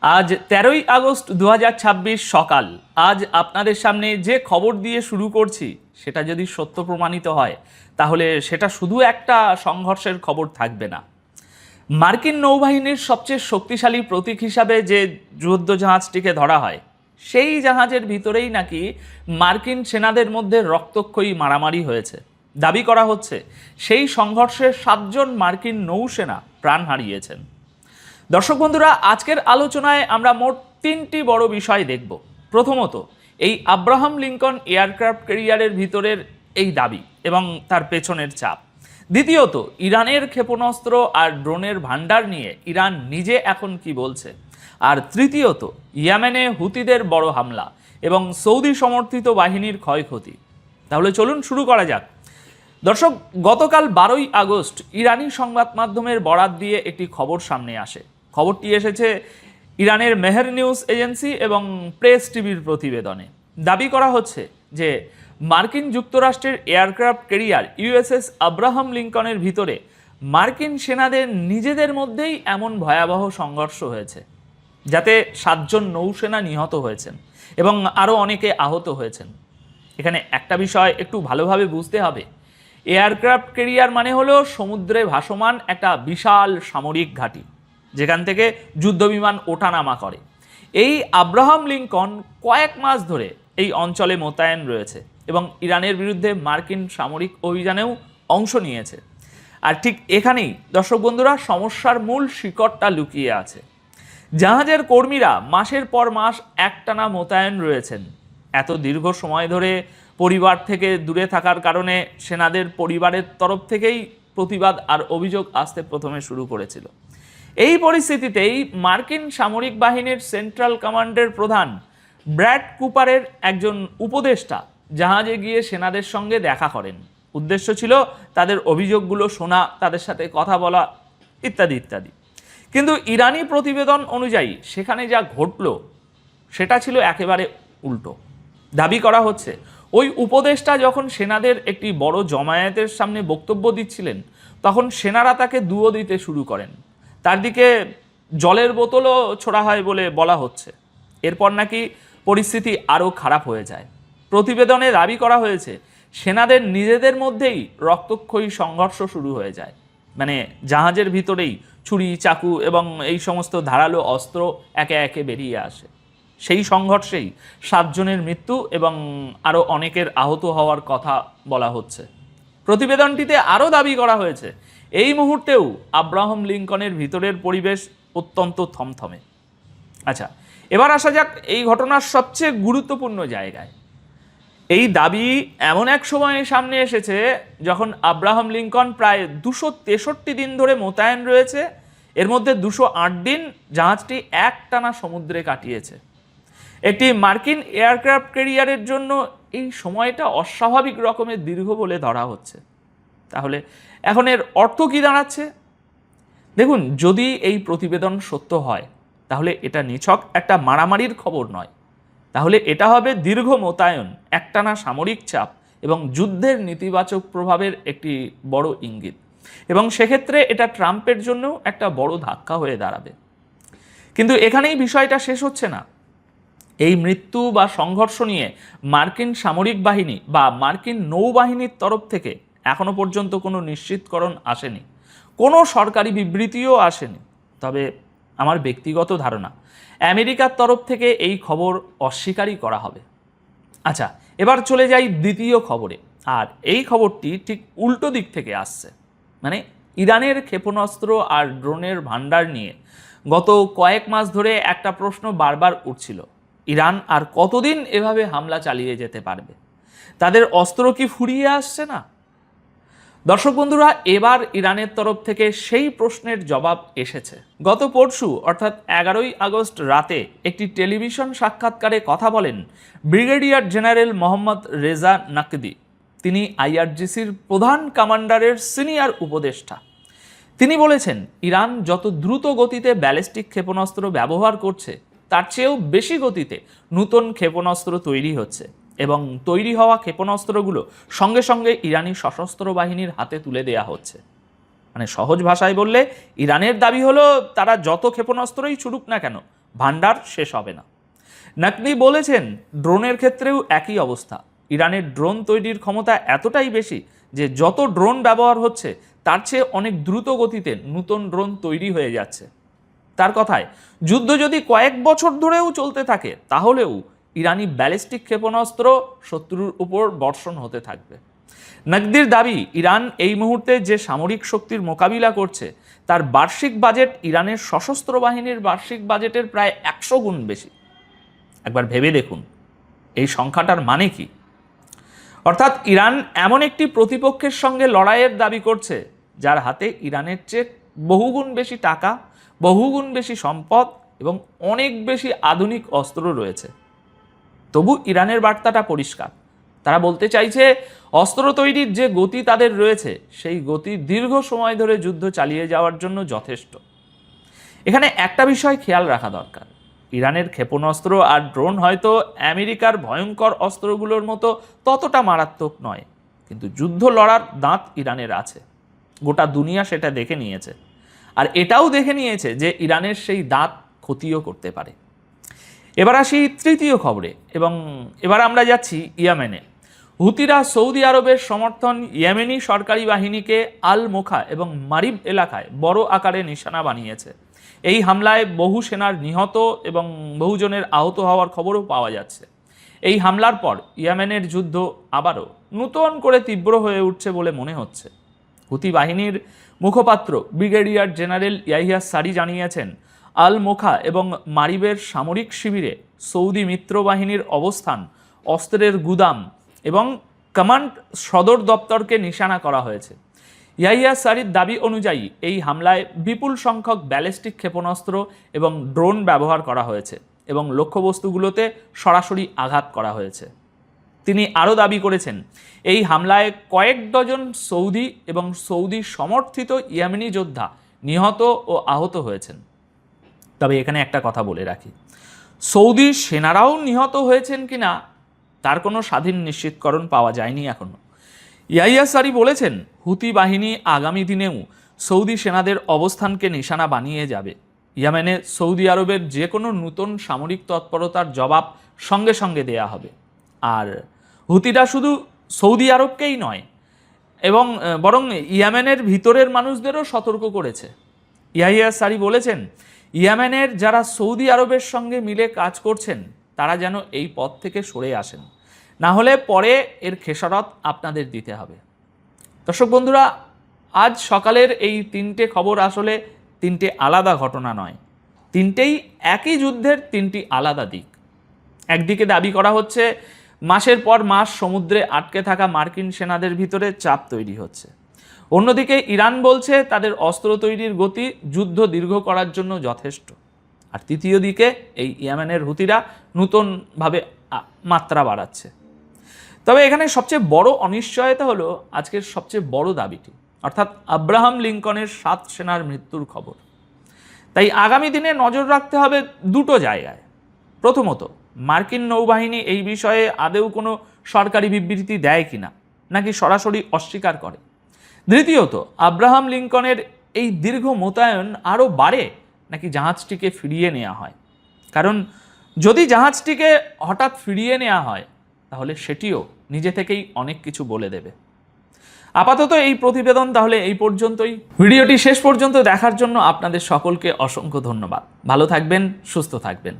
আজ 13ই আগস্ট 2026 সকাল। আজ আপনাদের সামনে যে খবর দিয়ে শুরু করছি সেটা যদি সত্য প্রমাণিত হয় তাহলে সেটা শুধু একটা সংঘর্ষের খবর থাকবে না। মার্কিন নৌবাহিনীর সবচেয়ে শক্তিশালী প্রতীক হিসাবে যে যুদ্ধ জাহাজটিকে ধরা হয় সেই জাহাজের ভিতরেই নাকি মার্কিন সেনাদের মধ্যে রক্তক্ষয়ী মারামারি হয়েছে। দাবি করা হচ্ছে সেই সংঘর্ষে 7 জন মার্কিন নৌসেনা প্রাণ হারিয়েছেন। দর্শক বন্ধুরা, আজকের আলোচনায় আমরা মোট 3টি বড় বিষয় দেখব। প্রথমত, এই আব্রাহাম লিঙ্কন এয়ারক্রাফট ক্যারিয়ারের ভিতরের এই দাবি এবং তার পেছনের চাপ। দ্বিতীয়ত, ইরানের ক্ষেপণাস্ত্র আর ড্রোনের ভান্ডার নিয়ে ইরান নিজে এখন কি বলছে। আর তৃতীয়ত, ইয়েমেনে হুতিদের বড় হামলা এবং সৌদি সমর্থিত বাহিনীর ক্ষয়ক্ষতি। তাহলে চলুন শুরু করা যাক। দর্শক, গতকাল 12ই আগস্ট ইরানি সংবাদ মাধ্যমের বরাত দিয়ে একটি খবর সামনে আসে। খবরটি এসেছে ইরানের মেহের নিউজ এজেন্সি এবং প্রেস টিভির প্রতিবেদনে। দাবি করা হচ্ছে যে মার্কিন যুক্তরাষ্ট্রের এয়ারক্রাফট ক্যারিয়ার ইউএসএস আব্রাহাম লিঙ্কনের ভিতরে মার্কিন সেনাদের নিজেদের মধ্যেই এমন ভয়াবহ সংঘর্ষ হয়েছে যাতে 7 জন নৌসেনা নিহত হয়েছেন এবং আরও অনেকে আহত হয়েছেন। এখানে একটা বিষয় একটু ভালোভাবে বুঝতে হবে। এয়ারক্রাফট ক্যারিয়ার মানে হলো সমুদ্রে ভাসমান একটা বিশাল সামরিক ঘাঁটি যেখান থেকে যুদ্ধবিমান ওঠানামা করে। এই আব্রাহাম লিঙ্কন কয়েক মাস ধরে এই অঞ্চলে মোতায়েন রয়েছে এবং ইরানের বিরুদ্ধে মার্কিন সামরিক অভিযানেও অংশ নিয়েছে। আর ঠিক এখানেই দর্শক বন্ধুরা সমস্যার মূল শিকড়টা লুকিয়ে আছে। জাহাজের কর্মীরা মাসের পর মাস একটানা মোতায়েন রয়েছেন। এত দীর্ঘ সময় ধরে পরিবার থেকে দূরে থাকার কারণে সেনাদের পরিবারের তরফ থেকেই প্রতিবাদ আর অভিযোগ আসতে প্রথমে শুরু করেছিল। এই পরিস্থিতিতেই মার্কিন সামরিক বাহিনীর সেন্ট্রাল কমান্ডের প্রধান ব্র্যাড কুপারের একজন উপদেষ্টা জাহাজে গিয়ে সেনাদের সঙ্গে দেখা করেন। উদ্দেশ্য ছিল তাদের অভিযোগগুলো শোনা, তাদের সাথে কথা বলা ইত্যাদি ইত্যাদি। কিন্তু ইরানি প্রতিবেদন অনুযায়ী সেখানে যা ঘটল সেটা ছিল একেবারে উল্টো। দাবি করা হচ্ছে ওই উপদেষ্টা যখন সেনাদের একটি বড় জমায়েতের সামনে বক্তব্য দিচ্ছিলেন তখন সেনারা তাকে দুয়ো দিতে শুরু করেন। তার দিকে জলের বোতলও ছোড়া হয় বলে বলা হচ্ছে। এরপর নাকি পরিস্থিতি আরও খারাপ হয়ে যায়। প্রতিবেদনে দাবি করা হয়েছে সেনাদের নিজেদের মধ্যেই রক্তক্ষয়ী সংঘর্ষ শুরু হয়ে যায়। মানে জাহাজের ভিতরেই ছুরি, চাকু এবং এই সমস্ত ধারালো অস্ত্র একে একে বেরিয়ে আসে। সেই সংঘর্ষেই 7 জনের মৃত্যু এবং আরও অনেকের আহত হওয়ার কথা বলা হচ্ছে। প্রতিবেদনটিতে আরও দাবি করা হয়েছে এই মুহূর্তেও আব্রাহাম লিঙ্কনের ভিতরের পরিবেশ অত্যন্ত থমথমে। আচ্ছা, এবার আসা যাক এই ঘটনার সবচেয়ে গুরুত্বপূর্ণ জায়গায়। এই দাবি এমন এক সময়ে সামনে এসেছে যখন আব্রাহাম লিঙ্কন প্রায় 263 দিন ধরে মোতায়েন রয়েছে। এর মধ্যে 208 দিন জাহাজটি একটানা সমুদ্রে কাটিয়েছে। একটি মার্কিন এয়ারক্রাফট ক্যারিয়ারের জন্য এই সময়টা অস্বাভাবিক রকমের দীর্ঘ বলে ধরা হচ্ছে। তাহলে এখন এর অর্থ কী দাঁড়াচ্ছে? দেখুন, যদি এই প্রতিবেদন সত্য হয় তাহলে এটা নিছক একটা মারামারির খবর নয়, তাহলে এটা হবে দীর্ঘ মোতায়েন, একটানা সামরিক চাপ এবং যুদ্ধের নেতিবাচক প্রভাবের একটি বড় ইঙ্গিত। এবং সেক্ষেত্রে এটা ট্রাম্পের জন্যও একটা বড় ধাক্কা হয়ে দাঁড়াবে। কিন্তু এখানেই বিষয়টা শেষ হচ্ছে না। এই মৃত্যু বা সংঘর্ষ নিয়ে মার্কিন সামরিক বাহিনী বা মার্কিন নৌবাহিনীর তরফ থেকে এখনো পর্যন্ত কোনো নিশ্চিতকরণ আসেনি, কোনো সরকারি বিবৃতিও আসেনি। তবে আমার ব্যক্তিগত ধারণা আমেরিকার তরফ থেকে এই খবর অস্বীকারই করা হবে। আচ্ছা, এবার চলে যাই দ্বিতীয় খবরে। আর এই খবরটি ঠিক উল্টো দিক থেকে আসছে। মানে ইরানের ক্ষেপণাস্ত্র আর ড্রোনের ভান্ডার নিয়ে গত কয়েক মাস ধরে একটা প্রশ্ন বারবার উঠছিল, ইরান আর কতদিন এভাবে হামলা চালিয়ে যেতে পারবে? তাদের অস্ত্র কি ফুরিয়ে আসছে না? দর্শক বন্ধুরা, এবার ইরানের তরফ থেকে সেই প্রশ্নের জবাব এসেছে। গত পরশু অর্থাৎ 11ই আগস্ট রাতে একটি টেলিভিশন সাক্ষাৎকারে কথা বলেন brigadier general Mohammad Reza Naqdi. তিনি আইআরজিসির প্রধান কমান্ডারের সিনিয়র উপদেষ্টা। তিনি বলেছেন ইরান যত দ্রুত গতিতে ব্যালিস্টিক ক্ষেপণাস্ত্র ব্যবহার করছে তার চেয়েও বেশি গতিতে নতুন ক্ষেপণাস্ত্র তৈরি হচ্ছে এবং তৈরি হওয়া ক্ষেপণাস্ত্রগুলো সঙ্গে সঙ্গে ইরানি সশস্ত্র বাহিনীর হাতে তুলে দেয়া হচ্ছে। মানে সহজ ভাষায় বললে ইরানের দাবি হলো তারা যত ক্ষেপণাস্ত্রই ছুড়ুক না কেন ভান্ডার শেষ হবে না। নাকভি বলেছেন, ড্রোনের ক্ষেত্রেও একই অবস্থা। ইরানের ড্রোন তৈরির ক্ষমতা এতটাই বেশি যে যত ড্রোন ব্যবহার হচ্ছে তার চেয়ে অনেক দ্রুত গতিতে নতুন ড্রোন তৈরি হয়ে যাচ্ছে। তার কথায়, যুদ্ধ যদি কয়েক বছর ধরেও চলতে থাকে তাহলেও ইরানি ব্যালিস্টিক ক্ষেপণাস্ত্র শত্রুর উপর বর্ষণ হতে থাকবে। নাকভির দাবি, ইরান এই মুহূর্তে যে সামরিক শক্তির মোকাবিলা করছে তার বার্ষিক বাজেট ইরানের সশস্ত্র বাহিনীর বার্ষিক বাজেটের প্রায় 100 গুণ বেশি। একবার ভেবে দেখুন এই সংখ্যাটার মানে কি। অর্থাৎ ইরান এমন একটি প্রতিপক্ষের সঙ্গে লড়াইয়ের দাবি করছে যার হাতে ইরানের চেয়ে বহুগুণ বেশি টাকা, বহুগুণ বেশি সম্পদ এবং অনেক বেশি আধুনিক অস্ত্র রয়েছে। তবু ইরানের বার্তাটা পরিষ্কার। তারা বলতে চাইছে অস্ত্র তৈরির যে গতি তাদের রয়েছে সেই গতি দীর্ঘ সময় ধরে যুদ্ধ চালিয়ে যাওয়ার জন্য যথেষ্ট। এখানে একটা বিষয় খেয়াল রাখা দরকার, ইরানের ক্ষেপণাস্ত্র আর ড্রোন হয়তো আমেরিকার ভয়ঙ্কর অস্ত্রগুলোর মতো ততটা মারাত্মক নয়, কিন্তু যুদ্ধ লড়ার দাঁত ইরানের আছে। গোটা দুনিয়া সেটা দেখে নিয়েছে, আর এটাও দেখে নিয়েছে যে ইরানের সেই দাঁত ক্ষতিও করতে পারে। এবার আসি তৃতীয় খবরে, এবং এবার আমরা যাচ্ছি ইয়েমেনে। হুতিরা সৌদি আরবের সমর্থন ইয়েমেনি সরকারি বাহিনীকে আল মোখা এবং মারিব এলাকায় বড় আকারে নিশানা বানিয়েছে। এই হামলায় বহু সেনার নিহত এবং বহুজনের আহত হওয়ার খবরও পাওয়া যাচ্ছে। এই হামলার পর ইয়েমেনের যুদ্ধ আবারও নূতন করে তীব্র হয়ে উঠছে বলে মনে হচ্ছে। হুতি বাহিনীর মুখপাত্র ব্রিগেডিয়ার জেনারেল ইয়াহিয়া সারি জানিয়েছেন, আল মোখা এবং মারিবের সামরিক শিবিরে সৌদি মিত্র বাহিনীর অবস্থান, অস্ত্রের গুদাম এবং কমান্ড সদর দপ্তরকে নিশানা করা হয়েছে। ইয়াহিয়া সারির দাবি অনুযায়ী এই হামলায় বিপুল সংখ্যক ব্যালিস্টিক ক্ষেপণাস্ত্র এবং ড্রোন ব্যবহার করা হয়েছে এবং লক্ষ্যবস্তুগুলোতে সরাসরি আঘাত করা হয়েছে। তিনি আরও দাবি করেছেন, এই হামলায় কয়েক ডজন সৌদি এবং সৌদি সমর্থিত ইয়েমেনি যোদ্ধা নিহত ও আহত হয়েছেন। তবে এখানে একটা কথা বলে রাখি, সৌদি সেনারাও নিহত হয়েছেন কিনা তার কোনো স্বাধীন নিশ্চিতকরণ পাওয়া যায়নি এখনো। ইয়াহিয়া সারি বলেছেন, হুতি বাহিনী আগামী দিনেও সৌদি সেনাদের অবস্থানকে নিশানা বানিয়ে যাবে। ইয়েমেনে সৌদি আরবের যে কোনো নতুন সামরিক তৎপরতার জবাব সঙ্গে সঙ্গে দেয়া হবে। আর হুতিরা শুধু সৌদি আরবকেই নয় এবং বরং ইয়েমেনের ভিতরের মানুষদেরও সতর্ক করেছে। ইয়াহিয়া সারি বলেছেন, ইয়েমেনের যারা সৌদি আরবের সঙ্গে মিলে কাজ করছেন তারা যেন এই পথ থেকে সরে আসেন, না হলে পরে এর খেসারত আপনাদের দিতে হবে। দর্শক বন্ধুরা, আজ সকালের এই তিনটে খবর আসলে তিনটে আলাদা ঘটনা নয়, তিনটেই একই যুদ্ধের তিনটি আলাদা দিক। একদিকে দাবি করা হচ্ছে মাসের পর মাস সমুদ্রে আটকে থাকা মার্কিন সেনাদের ভিতরে চাপ তৈরি হচ্ছে। অন্যদিকে ইরান বলছে তাদের অস্ত্র তৈরির গতি যুদ্ধ দীর্ঘ করার জন্য যথেষ্ট। আর তৃতীয় দিকে এই ইয়েমেনের হুতিরা নতুনভাবে মাত্রা বাড়াচ্ছে। তবে এখানে সবচেয়ে বড় অনিশ্চয়তা হলো আজকের সবচেয়ে বড় দাবিটি, অর্থাৎ আব্রাহাম লিঙ্কনের 7 সেনার মৃত্যুর খবর। তাই আগামী দিনে নজর রাখতে হবে দুটো জায়গায়। প্রথমত, মার্কিন নৌবাহিনী এই বিষয়ে আদৌ কোনো সরকারি বিবৃতি দেয় কিনা, নাকি সরাসরি অস্বীকার করে। দ্বিতীয়ত, আব্রাহাম লিঙ্কনের এই দীর্ঘ মোতায়েন আরও বাড়ে নাকি জাহাজটিকে ফিরিয়ে নেওয়া হয়। কারণ যদি জাহাজটিকে হঠাৎ ফিরিয়ে নেওয়া হয় তাহলে সেটিও নিজে থেকেই অনেক কিছু বলে দেবে। আপাতত এই প্রতিবেদন তাহলে এই পর্যন্তই। ভিডিওটি শেষ পর্যন্ত দেখার জন্য আপনাদের সকলকে অসংখ্য ধন্যবাদ। ভালো থাকবেন, সুস্থ থাকবেন।